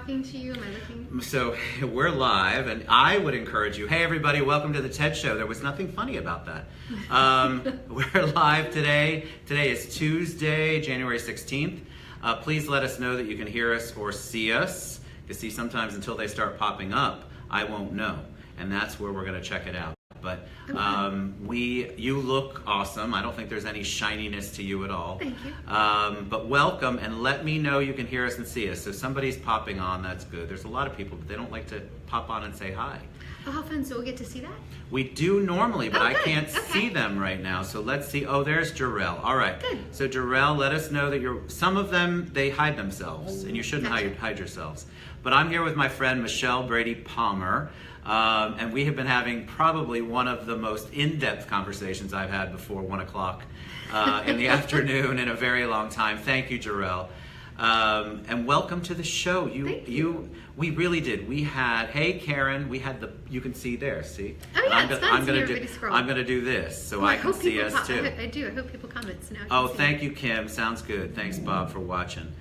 talking to you? Am I looking? So we're live, and I would encourage you, hey everybody, welcome to the TED Show. There was nothing funny about that. We're live today. Today is Tuesday, January 16th. Please let us know that you can hear us or see us. You see, sometimes until they start popping up, I won't know. And that's where we're going to check it out. But you look awesome. I don't think there's any shininess to you at all. Thank you. But welcome, and let me know you can hear us and see us. So if somebody's popping on, that's good. There's a lot of people, but they don't like to pop on and say hi. Oh, how fun. So we'll get to see that? We do normally, but I can't Okay. see them right now. So let's see. Oh, there's Jarrell. All right. Good. So Jarrell, let us know that some of them, they hide themselves, and you shouldn't Gotcha. hide yourselves. But I'm here with my friend Michelle Brady Palmer. And we have been having probably one of the most in-depth conversations I've had before 1 o'clock in the afternoon in a very long time. Thank you, Jarrell. And welcome to the show. We really did. We had, hey Karen, you can see there, see? Oh yeah, I'm gonna do this so I can see us too. I do. I hope people comment. So now Oh, thank you, Kim. Sounds good. Thanks, Bob, for watching.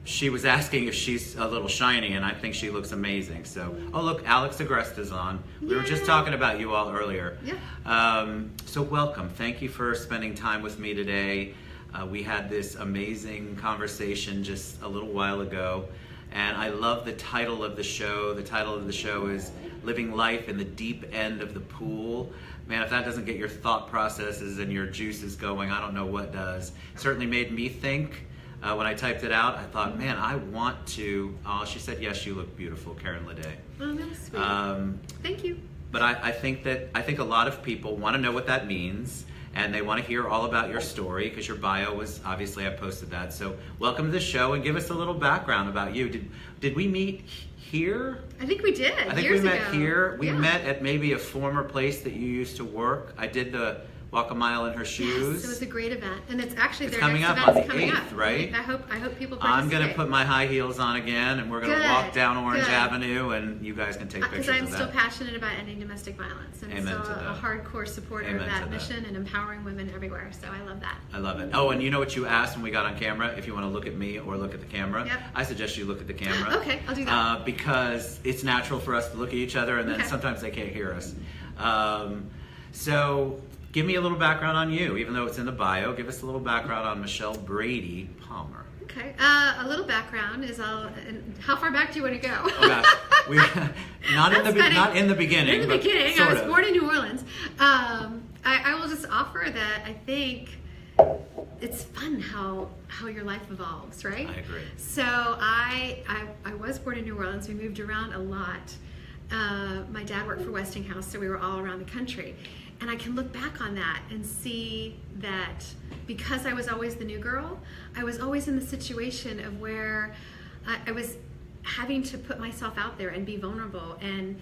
She was asking if she's a little shiny, and I think she looks amazing. So, oh look, Alex Agresta's on. We were just talking about you all earlier. Yeah. So welcome. Thank you for spending time with me today. We had this amazing conversation just a little while ago, and I love the title of the show. The title of the show is Living Life in the Deep End of the Pool. Man, if that doesn't get your thought processes and your juices going, I don't know what does. Certainly made me think. When I typed it out, I thought, man, I want to. Oh, she said, yes, you look beautiful, Karen Leday. Oh, that was sweet. Thank you. But I think a lot of people want to know what that means, and they want to hear all about your story because your bio was, obviously I posted that. So welcome to the show, and give us a little background about you. Did we meet here? I think we did. I think we met here. We met at maybe a former place that you used to work. I did the Walk a Mile in Her Shoes. Yes, it was a great event, and it's actually their coming next up on the event's coming 8th, up. right? I hope people participate. I'm going to put my high heels on again, and we're going to walk down Orange Good. Avenue, and you guys can take pictures of that. Because I'm still passionate about ending domestic violence, and Amen so to that. a hardcore supporter Amen of that to that. mission and empowering women everywhere. So I love that. I love it. Oh, and you know what you asked when we got on camera? If you want to look at me or look at the camera. Yep. I suggest you look at the camera. Okay, I'll do that. Because it's natural for us to look at each other, and then sometimes they can't hear us. So give me a little background on you, even though it's in the bio. Give us a little background on Michelle Brady Palmer. Okay, a little background is how far back do you want to go? Oh gosh, not in the beginning. In the beginning, I was born in New Orleans. I will just offer that I think it's fun how your life evolves, right? I agree. So I was born in New Orleans. We moved around a lot. My dad worked for Westinghouse, so we were all around the country. And I can look back on that and see that because I was always the new girl, I was always in the situation of where I was having to put myself out there and be vulnerable and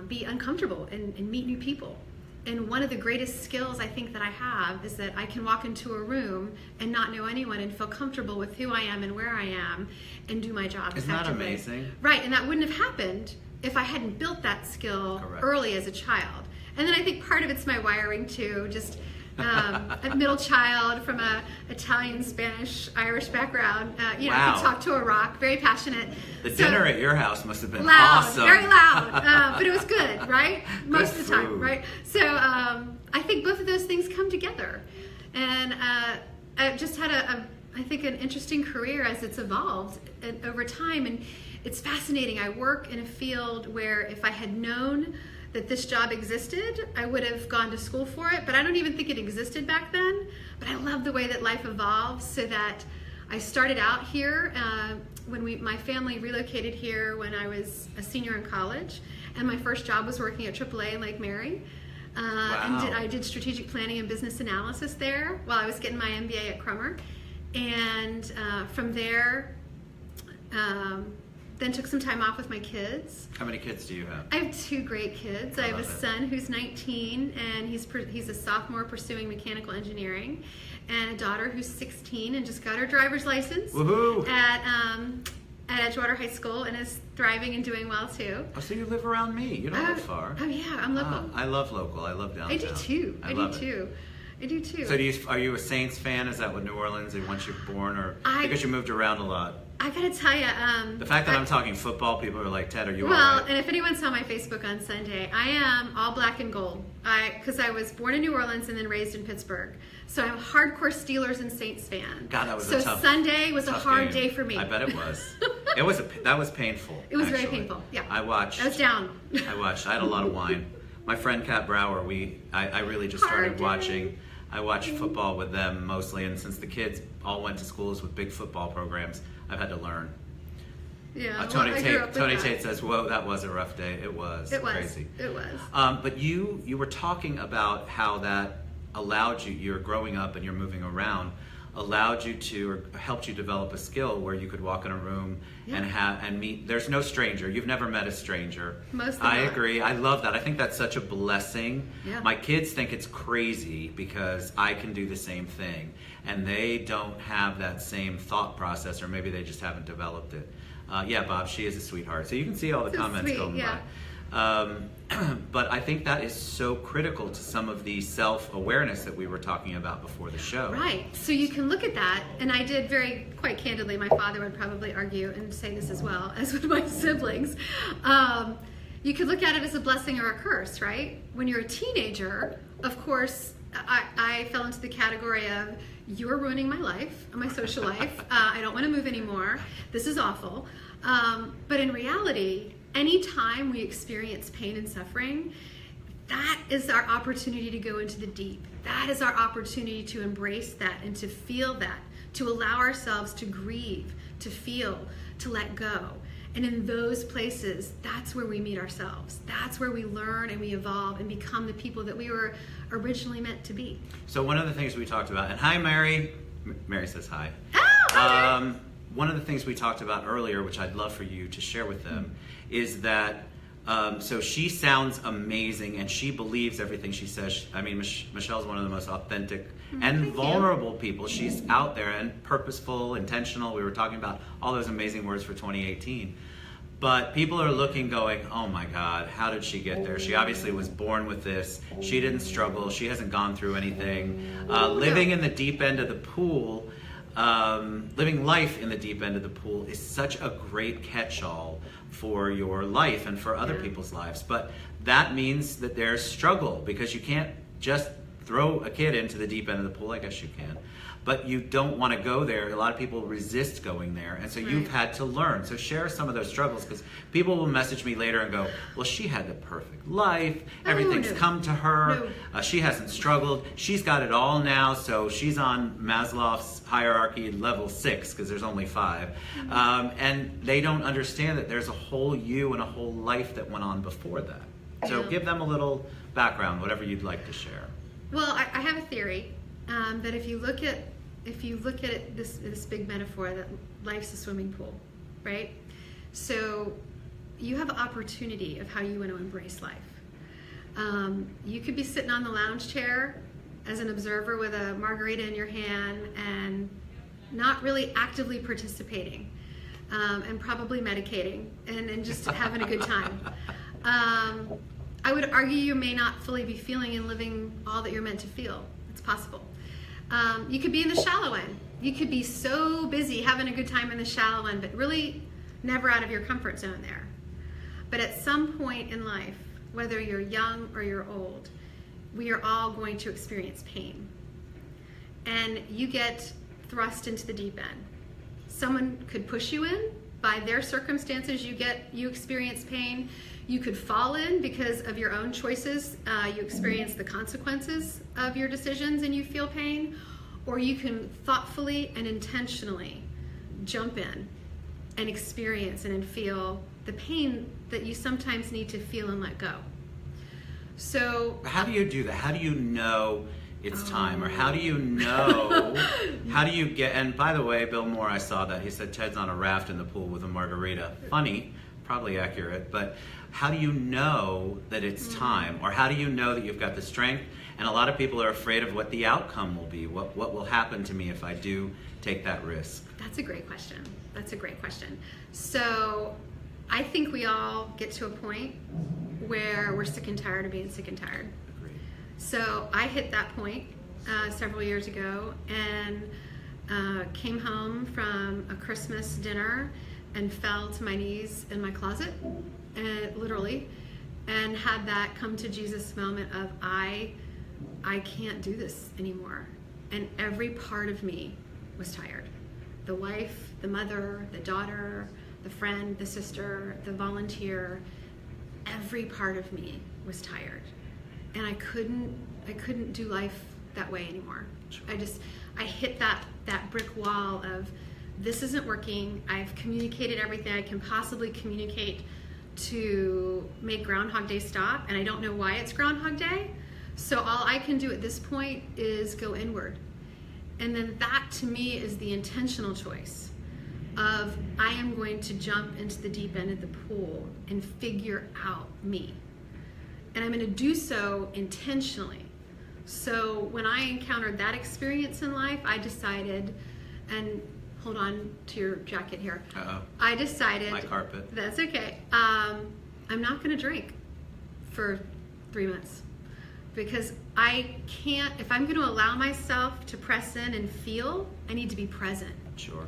be uncomfortable and meet new people. And one of the greatest skills I think that I have is that I can walk into a room and not know anyone and feel comfortable with who I am and where I am and do my job Isn't that effectively. amazing? Right, and that wouldn't have happened if I hadn't built that skill early as a child. And then I think part of it's my wiring too, just a middle child from a Italian, Spanish, Irish background. You know, I could talk to a rock, very passionate. The dinner at your house must have been loud, awesome. Very loud, but it was good, right? Most of the time, food. right? So I think both of those things come together. And I just had I think an interesting career as it's evolved over time. And it's fascinating. I work in a field where if I had known that this job existed, I would have gone to school for it, but I don't even think it existed back then. But I love the way that life evolves, so that I started out here when my family relocated here when I was a senior in college, and my first job was working at AAA in Lake Mary. And I did strategic planning and business analysis there while I was getting my MBA at Crummer. And from there, then took some time off with my kids. How many kids do you have? I have 2 great kids. I have a son who's 19, and he's a sophomore pursuing mechanical engineering, and a daughter who's 16 and just got her driver's license. Woohoo! At Edgewater High School, and is thriving and doing well too. Oh, so you live around me. You don't live far. Oh yeah, I'm local. I love local. I love downtown. I do too. I do too. So are you a Saints fan? Is that what New Orleans, and once you're born, or because you moved around a lot? I gotta tell you, the fact that I'm talking football, people are like, Ted, are you all well, right? and if anyone saw my Facebook on Sunday, I am all black and gold. Because I was born in New Orleans and then raised in Pittsburgh. So I'm a hardcore Steelers and Saints fan. God, that was so a tough Sunday was a hard game. day for me. I bet it was. That was painful. It was actually. very painful, yeah. I watched. I was down. I had a lot of wine. My friend Kat Brower, I really just started watching. I watched football with them mostly, and since the kids all went to schools with big football programs, I've had to learn. Yeah, Tony Tate says, "Whoa, that was a rough day." It was crazy. It was. But you were talking about how that allowed you. You're growing up and you're moving around, allowed you to, or helped you develop a skill where you could walk in a room and meet. There's no stranger. You've never met a stranger. Most. I agree. I love that. I think that's such a blessing. Yeah. My kids think it's crazy because I can do the same thing, and they don't have that same thought process, or maybe they just haven't developed it. Yeah, Bob, she is a sweetheart. So you can see all the So comments sweet, going yeah. by. But I think that is so critical to some of the self-awareness that we were talking about before the show. Right. So you can look at that, and I did quite candidly, my father would probably argue and say this as well, as would my siblings. You could look at it as a blessing or a curse, right? When you're a teenager, of course, I fell into the category of, you're ruining my life, my social life. I don't want to move anymore. This is awful. But in reality, anytime we experience pain and suffering, that is our opportunity to go into the deep. That is our opportunity to embrace that and to feel that, to allow ourselves to grieve, to feel, to let go. And in those places, that's where we meet ourselves. That's where we learn and we evolve and become the people that we were originally meant to be. So one of the things we talked about, and hi, Mary. Mary says hi. Oh, hi, one of the things we talked about earlier, which I'd love for you to share with them, is that so she sounds amazing and she believes everything she says. I mean, Michelle's one of the most authentic and vulnerable people. She's out there and purposeful, intentional. We were talking about all those amazing words for 2018. But people are looking, going, oh my God, how did she get there? She obviously was born with this. She didn't struggle. She hasn't gone through anything. Living in the deep end of the pool, living life in the deep end of the pool is such a great catch-all for your life and for other people's lives. But that means that there's struggle, because you can't just throw a kid into the deep end of the pool. I guess you can. But you don't want to go there. A lot of people resist going there. And so you've had to learn. So share some of those struggles, because people will message me later and go, well, she had the perfect life. Everything's come to her. She hasn't struggled. She's got it all now. So she's on Maslow's hierarchy level 6, because there's only 5. And they don't understand that there's a whole you and a whole life that went on before that. So give them a little background, whatever you'd like to share. Well, I have a theory that if you look at it, this big metaphor that life's a swimming pool, right? So you have opportunity of how you want to embrace life. You could be sitting on the lounge chair as an observer with a margarita in your hand and not really actively participating, and probably medicating and just having a good time. I would argue you may not fully be feeling and living all that you're meant to feel. It's possible. You could be in the shallow end. You could be so busy having a good time in the shallow end, but really never out of your comfort zone there. But at some point in life, whether you're young or you're old, we are all going to experience pain. And you get thrust into the deep end. Someone could push you in. By their circumstances, you experience pain. You could fall in because of your own choices. You experience the consequences of your decisions and you feel pain. Or you can thoughtfully and intentionally jump in and experience and feel the pain that you sometimes need to feel and let go. So how do you do that? How do you know it's time? Or how do you know, how do you get, and by the way, Bill Moore, I saw that. He said Ted's on a raft in the pool with a margarita. Funny, probably accurate, but how do you know that it's time? Or how do you know that you've got the strength? And a lot of people are afraid of what the outcome will be. What will happen to me if I do take that risk? That's a great question. That's a great question. So I think we all get to a point where we're sick and tired of being sick and tired. Agreed. So I hit that point several years ago, and came home from a Christmas dinner and fell to my knees in my closet, literally, and had that come to Jesus moment of I can't do this anymore. And every part of me was tired. The wife, the mother, the daughter, the friend, the sister, the volunteer, every part of me was tired. And I couldn't do life that way anymore. I hit that brick wall of, this isn't working. I've communicated everything I can possibly communicate to make Groundhog Day stop, and I don't know why it's Groundhog Day. So all I can do at this point is go inward. And then that to me is the intentional choice of, I am going to jump into the deep end of the pool and figure out me. And I'm going to do so intentionally. So when I encountered that experience in life, I decided, and hold on to your jacket here. Uh-oh. I decided. My carpet. That's okay. I'm not going to drink for 3 months. Because I can't, if I'm going to allow myself to press in and feel, I need to be present. Sure.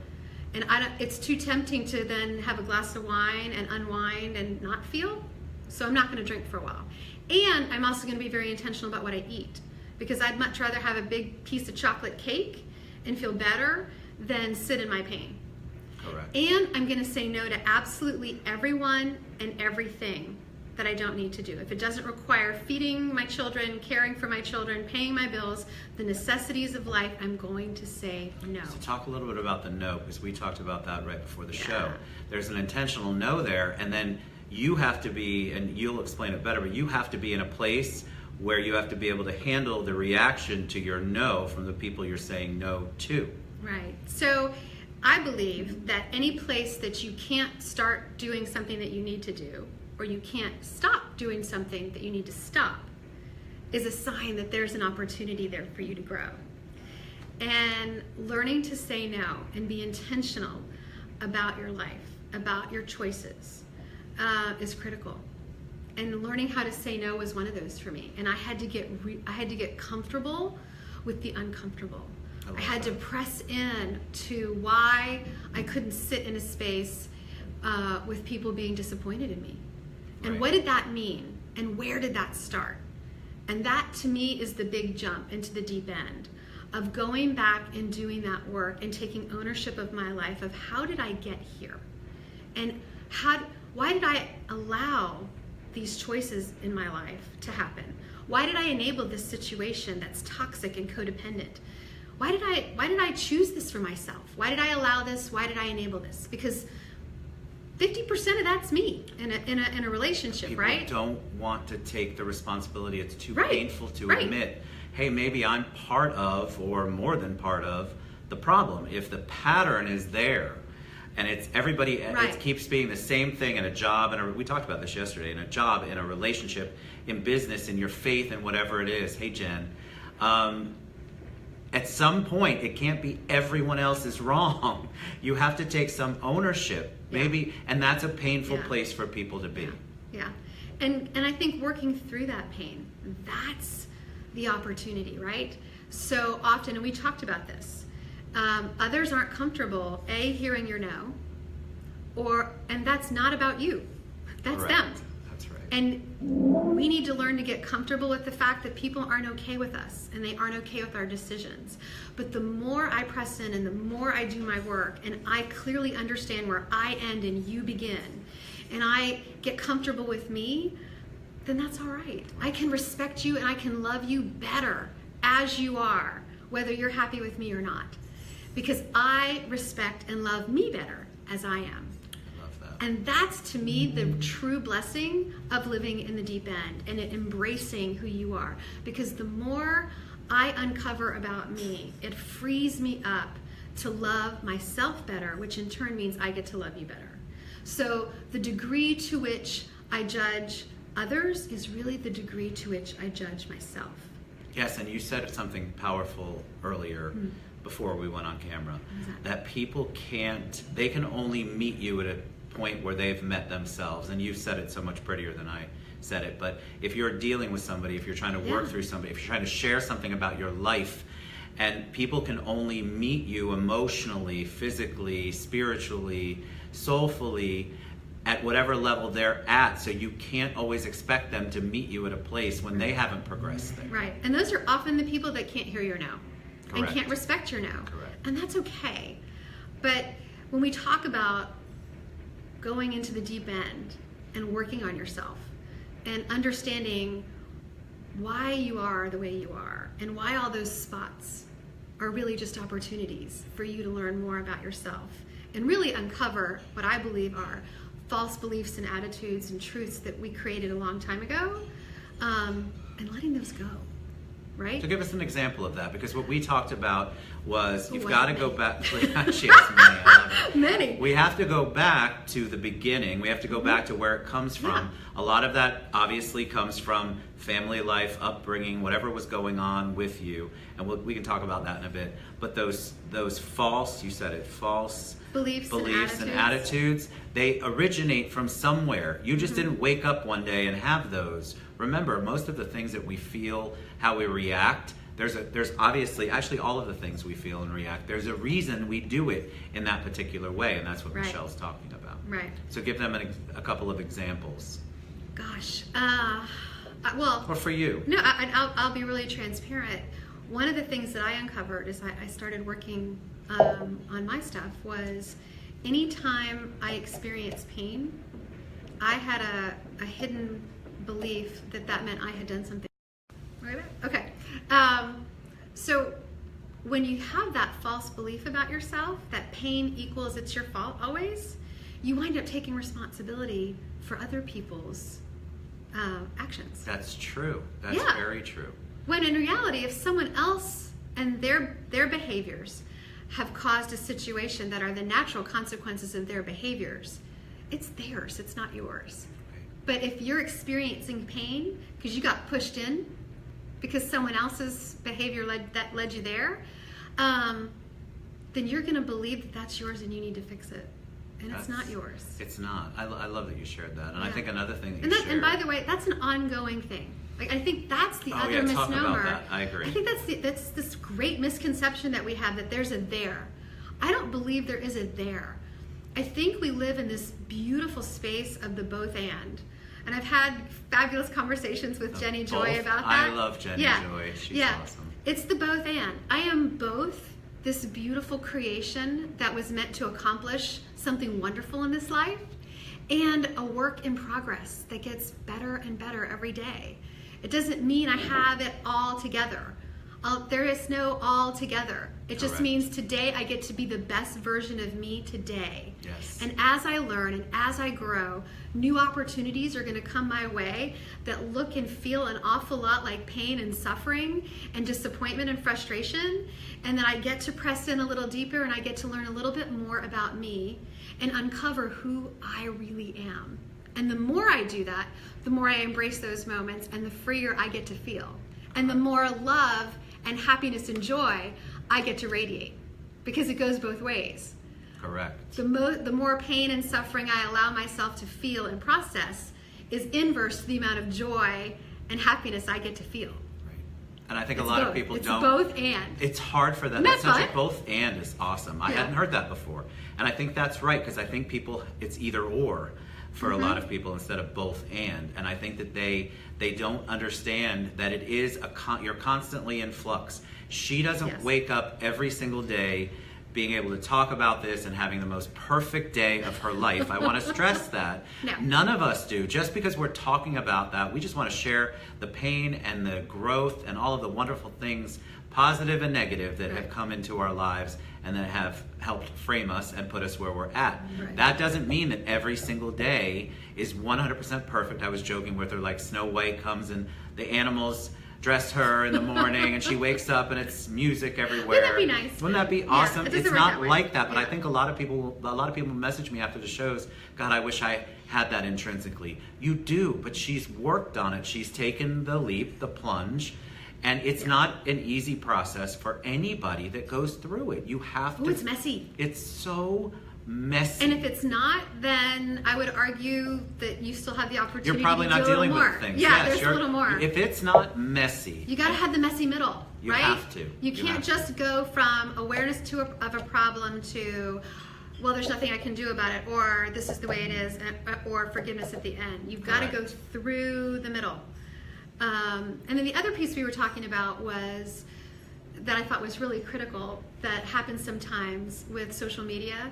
And it's too tempting to then have a glass of wine and unwind and not feel. So I'm not going to drink for a while. And I'm also going to be very intentional about what I eat. Because I'd much rather have a big piece of chocolate cake and feel better than sit in my pain. Correct. And I'm going to say no to absolutely everyone and everything that I don't need to do. If it doesn't require feeding my children, caring for my children, paying my bills, the necessities of life, I'm going to say no. So talk a little bit about the no, because we talked about that right before the Yeah. show. There's an intentional no there, and then you have to be, and you'll explain it better, but you have to be in a place where you have to be able to handle the reaction to your no from the people you're saying no to. Right. So I believe that any place that you can't start doing something that you need to do, or you can't stop doing something that you need to stop, is a sign that there's an opportunity there for you to grow. And learning to say no and be intentional about your life, about your choices, is critical. And learning how to say no was one of those for me. And I had to get comfortable with the uncomfortable. I had to press in to why I couldn't sit in a space with people being disappointed in me. And Right. what did that mean? And where did that start? And that to me is the big jump into the deep end of going back and doing that work and taking ownership of my life of, how did I get here? And why did I allow these choices in my life to happen? Why did I enable this situation that's toxic and codependent? Why did I choose this for myself? Why did I allow this? Why did I enable this? Because 50% of that's me in a relationship, People right? don't want to take the responsibility. It's too Right. painful to Right. admit, hey, maybe I'm part of, or more than part of, the problem. If the pattern is there, and it's everybody, Right. it keeps being the same thing in a job, and we talked about this yesterday, in a job, in a relationship, in business, in your faith, and whatever it is. Hey, Jen. At some point, it can't be everyone else is wrong. You have to take some ownership, maybe, and that's a painful Yeah. place for people to be. Yeah. And I think working through that pain, that's the opportunity, right? So often, and we talked about this, others aren't comfortable, hearing your no, and that's not about you. That's Correct. them. That's right. And we need to learn to get comfortable with the fact that people aren't okay with us and they aren't okay with our decisions. But the more I press in and the more I do my work and I clearly understand where I end and you begin, and I get comfortable with me, then that's all right. I can respect you and I can love you better as you are, whether you're happy with me or not. Because I respect and love me better as I am. And that's, to me, the true blessing of living in the deep end and embracing who you are. Because the more I uncover about me, it frees me up to love myself better, which in turn means I get to love you better. So the degree to which I judge others is really the degree to which I judge myself. Yes, and you said something powerful earlier before we went on camera, that people they can only meet you at a point where they've met themselves. And you've said it so much prettier than I said it, but if you're dealing with somebody, if you're trying to work through somebody, if you're trying to share something about your life, And people can only meet you emotionally, physically, spiritually, soulfully, at whatever level they're at. So you can't always expect them to meet you at a place when they haven't progressed there. Right. And those are often the people that can't hear your no. Correct. And can't respect your no. Correct. And that's okay. But when we talk about going into the deep end and working on yourself and understanding why you are the way you are and why all those spots are really just opportunities for you to learn more about yourself and really uncover what I believe are false beliefs and attitudes and truths that we created a long time ago, and letting those go, right? So give us an example of that, because what we talked about was you've What? got to go back. She has many. I love it. Many. We have to go back to the beginning. We have to go back to where it comes from. Yeah. A lot of that obviously comes from family life, upbringing, whatever was going on with you, and we can talk about that in a bit. But those false, you said it, false Beliefs and attitudes, they originate from somewhere. You just didn't wake up one day and have those. Remember, most of the things that we feel, how we react, there's obviously, actually all of the things we feel and react, there's a reason we do it in that particular way, and that's what Right. Michelle's talking about. Right. So give them a couple of examples. Gosh. Well, Or for you. no, I'll be really transparent. One of the things that I uncovered as I started working on my stuff was anytime I experienced pain, I had a hidden belief that meant I had done something. Right? Okay. So when you have that false belief about yourself, that pain equals it's your fault always, you wind up taking responsibility for other people's actions. That's true. That's Yeah. very true. When in reality, if someone else and their behaviors have caused a situation that are the natural consequences of their behaviors, it's theirs, it's not yours. But if you're experiencing pain because you got pushed in, because someone else's behavior led you there, then you're going to believe that that's yours and you need to fix it. And it's not yours. It's not. I love that you shared that. And I Yeah. think another thing that And, you shared. and by the way, that's an ongoing thing. Like, I think that's the other talk misnomer. about that. I agree. I think that's this great misconception that we have that there's a there. I don't believe there is a there. I think we live in this beautiful space of the both and. And I've had fabulous conversations with Jenny Joy Both. about that. I love Jenny Joy. She's awesome. It's the both and. I am both this beautiful creation that was meant to accomplish something wonderful in this life and a work in progress that gets better and better every day. It doesn't mean I have it all together. There is no all together. It just Correct. means today I get to be the best version of me today. Yes. And as I learn and as I grow, new opportunities are going to come my way that look and feel an awful lot like pain and suffering and disappointment and frustration. And then I get to press in a little deeper and I get to learn a little bit more about me and uncover who I really am. And the more I do that, the more I embrace those moments and the freer I get to feel. And the more love and happiness and joy I get to radiate, because it goes both ways. Correct. The more pain and suffering I allow myself to feel and process is inverse to the amount of joy and happiness I get to feel. Right. And I think It's a lot both. of people It's don't. both and. It's hard for them. Isn't that That sounds fun? like both and is awesome. I Yeah. hadn't heard that before. And I think that's right, because I think people, it's either or for a lot of people instead of both and. And I think that they don't understand that it is you're constantly in flux. She doesn't Yes. wake up every single day being able to talk about this and having the most perfect day of her life. I want to stress that. No. None of us do. Just because we're talking about that, we just want to share the pain and the growth and all of the wonderful things, positive and negative, that have come into our lives and that have helped frame us and put us where we're at. Right. That doesn't mean that every single day is 100% perfect. I was joking with her, like Snow White comes and the animals dress her in the morning and she wakes up and it's music everywhere. Wouldn't that be nice? Wouldn't that be Yeah, awesome? it doesn't It's work not that way. like that, but I Yeah. think a lot of people message me after the shows, God, I wish I had that intrinsically. You do, but she's worked on it. She's taken the leap, the plunge, and it's not an easy process for anybody that goes through it. You have to. It's messy. It's so messy. And if it's not, then I would argue that you still have the opportunity You're probably to do not a little dealing more. with things. Yeah, Yes, there's a little more. If it's not messy, You got to have the messy middle, You right? have to. You You can't have to. just go from awareness of a problem to, well, there's nothing I can do about it, or this is the way it is, or forgiveness at the end. You've got to go Correct. through the middle. And then the other piece we were talking about was that I thought was really critical that happens sometimes with social media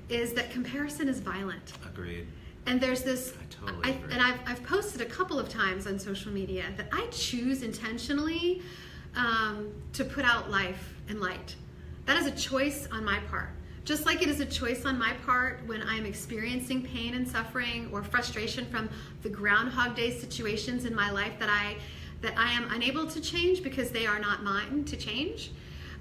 is that comparison is violent. agreed. And there's this, I totally agree. and I've posted a couple of times on social media that I choose intentionally to put out life and light. That is a choice on my part. Just like it is a choice on my part when I'm experiencing pain and suffering or frustration from the Groundhog Day situations in my life that I am unable to change because they are not mine to change.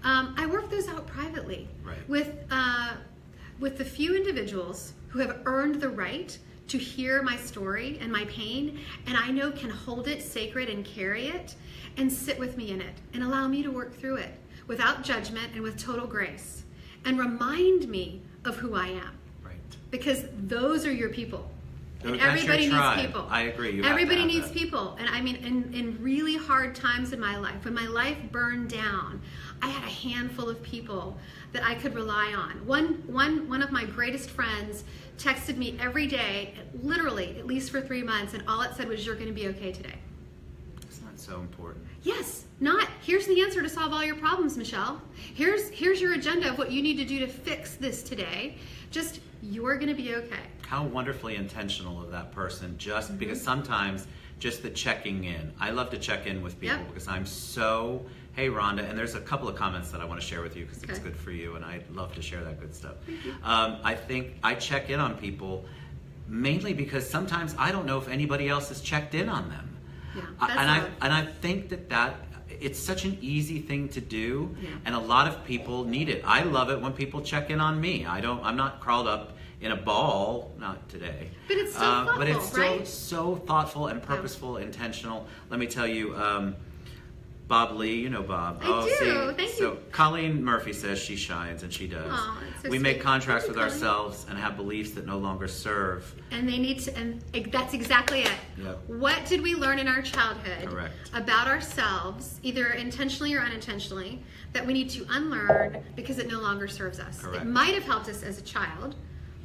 I work those out privately with the few individuals who have earned the right to hear my story and my pain, and I know can hold it sacred and carry it and sit with me in it and allow me to work through it without judgment and with total grace and remind me of who I am. Right. Because those are your people. And That's your everybody tribe. needs people. I agree. You have to Everybody have needs that. people. And I mean, in really hard times in my life, when my life burned down, I had a handful of people that I could rely on. One of my greatest friends texted me every day, literally, at least for 3 months, and all it said was, "You're going to be okay today." It's not so important. Yes, not, here's the answer to solve all your problems, Michelle. Here's your agenda of what you need to do to fix this today. Just, you're going to be okay. How wonderfully intentional of that person, just because sometimes just the checking in. I love to check in with people because I'm so, hey Rhonda, and there's a couple of comments that I want to share with you because it's good for you and I love to share that good stuff. I think I check in on people mainly because sometimes I don't know if anybody else has checked in on them. Yeah, and I think that it's such an easy thing to do, and a lot of people need it. I love it when people check in on me. I'm not crawled up in a ball, not today. But it's still thoughtful, but it's still right? so thoughtful and purposeful, intentional. Let me tell you, Bob Lee, you know Bob. I do. Thank you. So Colleen Murphy says she shines, and she does. Aw, that's so we sweet. make contracts Thank with you, Colleen. ourselves and have beliefs that no longer serve. And they need to, and that's exactly it. Yep. What did we learn in our childhood Correct. about ourselves, either intentionally or unintentionally, that we need to unlearn because it no longer serves us? Correct. It might have helped us as a child,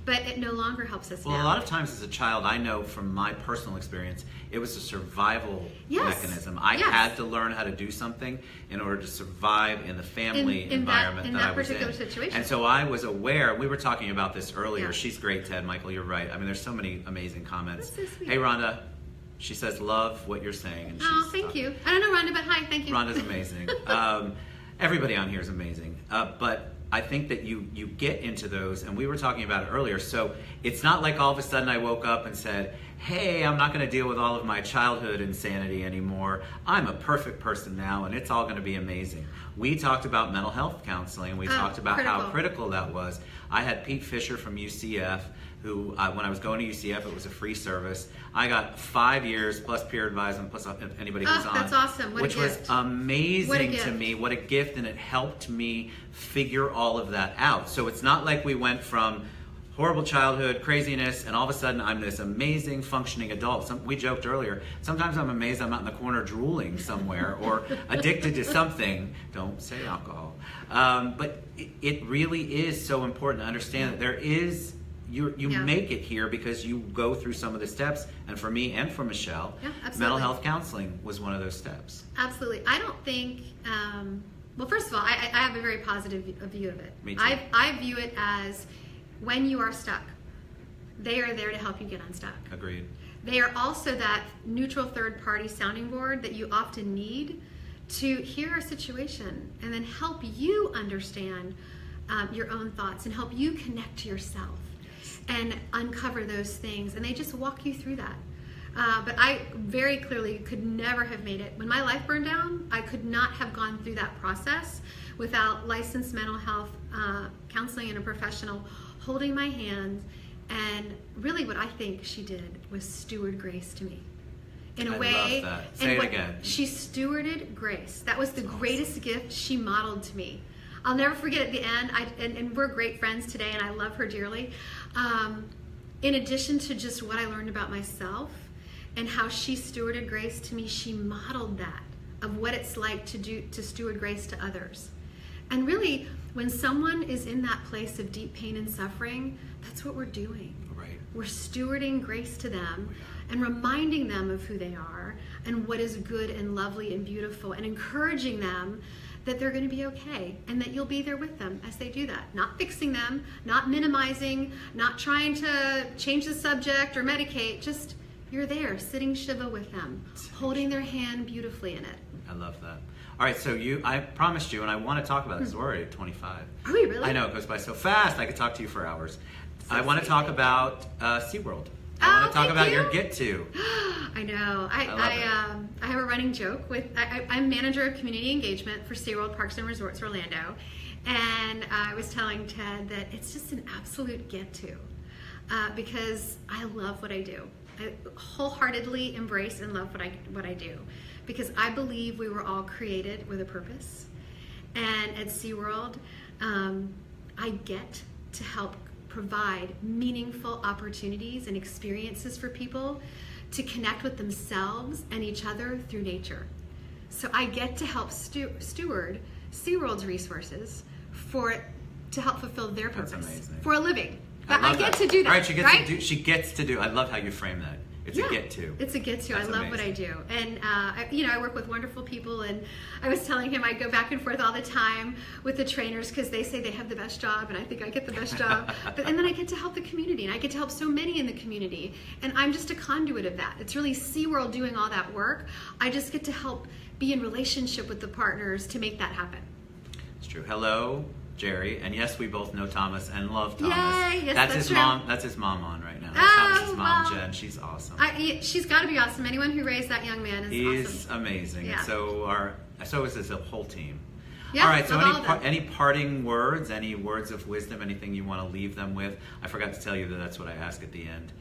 but it no longer helps us Well, now. a lot of times as a child, I know from my personal experience, it was a survival mechanism. I had to learn how to do something in order to survive in the family environment that I was in. particular situation. And so I was aware, we were talking about this earlier. Yeah. She's great, Ted, Michael, you're right. I mean, there's so many amazing comments. That's so sweet. Hey, Rhonda, she says, love what you're saying. And Oh, she's thank talking- you. I don't know Rhonda, but hi, thank you. Rhonda's amazing. Everybody on here is amazing. But I think that you get into those, and we were talking about it earlier, so it's not like all of a sudden I woke up and said, hey, I'm not going to deal with all of my childhood insanity anymore. I'm a perfect person now, and it's all going to be amazing. We talked about mental health counseling. We talked about how critical that was. I had Pete Fisher from UCF, who, when I was going to UCF, it was a free service. I got 5 years plus peer advisement plus anybody who's on. That's awesome. What a which was gift. amazing to me. What a gift, and it helped me figure all of that out. So it's not like we went from horrible childhood, craziness, and all of a sudden I'm this amazing functioning adult. We joked earlier, sometimes I'm amazed I'm not in the corner drooling somewhere or addicted to something. Don't say alcohol. But it really is so important to understand that there is, you make it here because you go through some of the steps. And for me and for Michelle, mental health counseling was one of those steps. Absolutely. I don't think, well, first of all, I have a very positive view of it. Me too. I view it as when you are stuck, they are there to help you get unstuck. Agreed. They are also that neutral third-party sounding board that you often need to hear a situation and then help you understand your own thoughts and help you connect to yourself and uncover those things. And they just walk you through that. But I very clearly could never have made it. When my life burned down, I could not have gone through that process without licensed mental health counseling and a professional holding my hand. And really what I think she did was steward grace to me. In a way, love that. Say it again. She stewarded grace. That was the greatest gift she modeled to me. I'll never forget at the end, and we're great friends today, and I love her dearly. In addition to just what I learned about myself and how she stewarded grace to me, she modeled that of what it's like to steward grace to others. And really, when someone is in that place of deep pain and suffering, that's what we're doing. Right. We're stewarding grace to them and reminding them of who they are and what is good and lovely and beautiful, and encouraging them that they're going to be okay and that you'll be there with them as they do that. Not fixing them, not minimizing, not trying to change the subject or medicate, just you're there sitting Shiva with them, holding their hand beautifully in it. I love that. All right, so I promised you, and I want to talk about this. We're already at 25. Are we really? I know, it goes by so fast. I could talk to you for hours. So I want to talk about SeaWorld. I want to talk about your get to. I know. I have a running joke with, I'm manager of community engagement for SeaWorld Parks and Resorts Orlando. And I was telling Ted that it's just an absolute get to because I love what I do. I wholeheartedly embrace and love what I do because I believe we were all created with a purpose. And at SeaWorld, I get to help provide meaningful opportunities and experiences for people to connect with themselves and each other through nature. So I get to help steward SeaWorld's resources to help fulfill their purpose for a living. But I get to do that. All right, she gets to do. I love how you frame that. It's a get to. It's a get to. I love what I do. And, I work with wonderful people. And I was telling him I go back and forth all the time with the trainers because they say they have the best job and I think I get the best job. And then I get to help the community and I get to help so many in the community. And I'm just a conduit of that. It's really SeaWorld doing all that work. I just get to help be in relationship with the partners to make that happen. It's true. Hello, Jerry. And yes, we both know Thomas and love Thomas. Yay, yes, that's his true. Mom. That's his mom on right now. That's Thomas's mom, well, Jen. She's awesome. She's got to be awesome. Anyone who raised that young man is awesome. He's amazing. Yeah. And so is the whole team. Yeah, all right. So any parting words? Any words of wisdom? Anything you want to leave them with? I forgot to tell you that's what I ask at the end.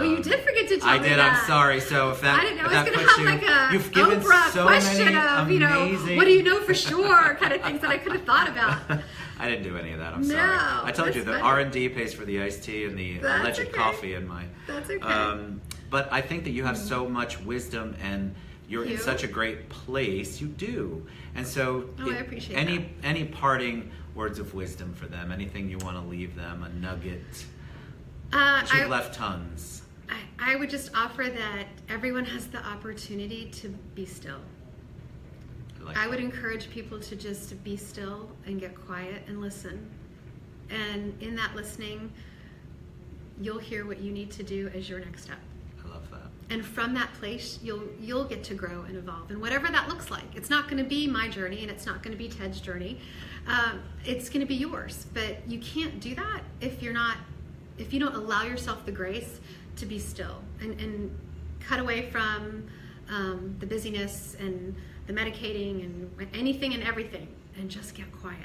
You did forget to tell me I did. that. I'm sorry. So if that, I didn't know if I was that going to puts have you, like a you've given Oprah so question many of, amazing... what do you know for sure kind of things that I could have thought about. I didn't do any of that. I'm No, sorry. I told you the funny. R&D pays for the iced tea and the alleged okay. coffee in my. That's okay. But I think that you have so much wisdom and you're in You? such a great place. You do, and so I appreciate any parting words of wisdom for them? Anything you want to leave them? A nugget? You've left tons. I would just offer that everyone has the opportunity to be still. I would encourage people to just be still and get quiet and listen. And in that listening, you'll hear what you need to do as your next step. I love that. And from that place, you'll get to grow and evolve. And whatever that looks like, it's not going to be my journey and it's not going to be Ted's journey. It's going to be yours. But you can't do that if you don't allow yourself the grace to be still and cut away from the busyness and the medicating and anything and everything and just get quiet.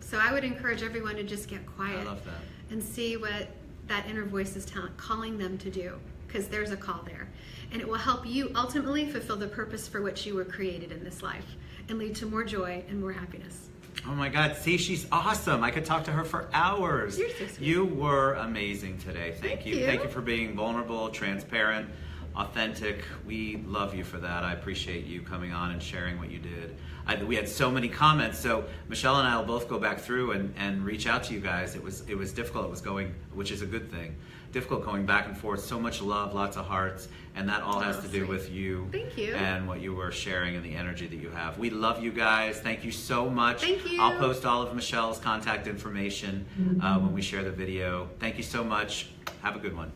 So I would encourage everyone to just get quiet. I love that. And see what that inner voice is calling them to do, because there's a call there. And it will help you ultimately fulfill the purpose for which you were created in this life and lead to more joy and more happiness. Oh my God, see, she's awesome. I could talk to her for hours. You're so sweet. You were amazing today. Thank you. you. Thank you for being vulnerable, transparent, authentic. We love you for that. I appreciate you coming on and sharing what you did. We had so many comments, so Michelle and I will both go back through and reach out to you guys. It was difficult. It was going, which is a good thing, difficult going back and forth. So much love, lots of hearts, and that all has to do with you. Thank you. And what you were sharing and the energy that you have. We love you guys. Thank you so much. Thank you. I'll post all of Michelle's contact information when we share the video. Thank you so much. Have a good one.